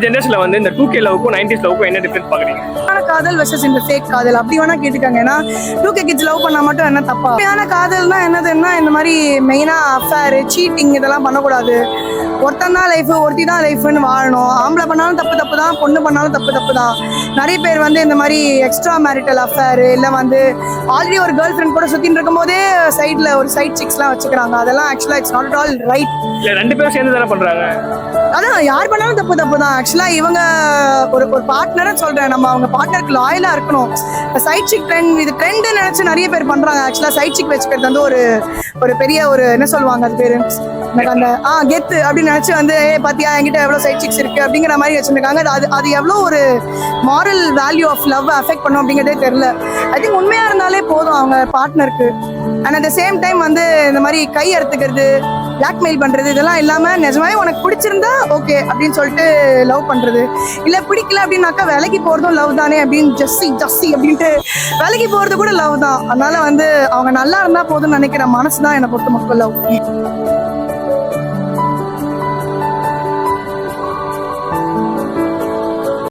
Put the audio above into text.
ஜெனரேஷன்ல வந்து இந்த 2K லவ்க்கும் 90s லவ்க்கும் என்ன டிஃபரன்ஸ் பாக்குறீங்க? காதல் வெர்சஸ் இந்த ஃபேக் காதல் அப்படி வேணா கேட்டுக்காங்க. ஏன்னா 2K கிட்ஸ் லவ் பண்ணா மட்டும் என்ன தப்பா? உண்மையான காதல்னா என்னதுன்னா இந்த மாதிரி மெயினா அஃபேர், சீட்டிங் இதெல்லாம் பண்ணக்கூடாது. ஒருத்தன் தான் லைஃப், ஒருத்தி தான் லைஃப்னு வாழணும். ஆம்பளை பண்ணாலும் தப்பு தான், பொண்ணு பண்ணாலும் தப்பு தான். நிறைய பேர் வந்து இந்த மாதிரி எக்ஸ்ட்ரா மேரிட்டல் அஃபேர் இல்லை வந்து ஆல்ரெடி ஒரு கேர்ள் ஃப்ரெண்ட் கூட சுத்தின்னு இருக்கும் போதே சைட்ல ஒரு சைட் சிக்ஸ்லாம் வச்சுக்கிறாங்க. அதெல்லாம் ஆக்சுவலா it's not at all right. இல்ல ரெண்டு பேரும் சேர்ந்து தானே பண்றாங்க. அதான் யார் பண்ணாலும் தப்பு தான். ஆக்சுவலா இவங்க ஒரு பார்ட்னர்னு சொல்றேன், நம்ம அவங்க பார்ட்னருக்கு லாயலா இருக்கணும். சைட் சிக் ட்ரெண்ட், இது ட்ரெண்ட் நினைச்சு நிறைய பேர் பண்றாங்க. ஆக்சுவலா சைட் சிக் வச்சுக்கிறது வந்து ஒரு பெரிய ஒரு என்ன சொல்லுவாங்க அது பேரு, அந்த கெத்து அப்படின்னு நினைச்சு வந்து பாத்தியா என்கிட்ட எவ்வளவு சைட் சிக்ஸ் இருக்கு அப்படிங்கிற மாதிரி வச்சிருக்காங்க. அது எவ்வளவு ஒரு moral value of love affect பண்ணும் அப்படிங்கிறதே தெரியல. ஐ திங்க் உண்மையா இருந்தாலே போதும் அவங்க பார்ட்னருக்கு. And at the same time வந்து இந்த மாதிரி கை அறுத்துக்கிறது, பிளாக்மெயில் பண்றது இதெல்லாம் இல்லாம நிஜமாவே உனக்கு பிடிச்சிருந்தா ஓகே அப்படின்னு சொல்லிட்டு லவ் பண்றது. இல்ல பிடிக்கல அப்படின்னாக்கா வேலைக்கு போறதும் லவ் தானே அப்படின்னு ஜஸ்ஸி அப்படின்ட்டு வேலைக்கு போறது கூட லவ் தான். அதனால வந்து அவங்க நல்லா இருந்தா போதும்னு நினைக்கிற மனசு தான் என்னை பொறுத்த மக்கள் லவ்.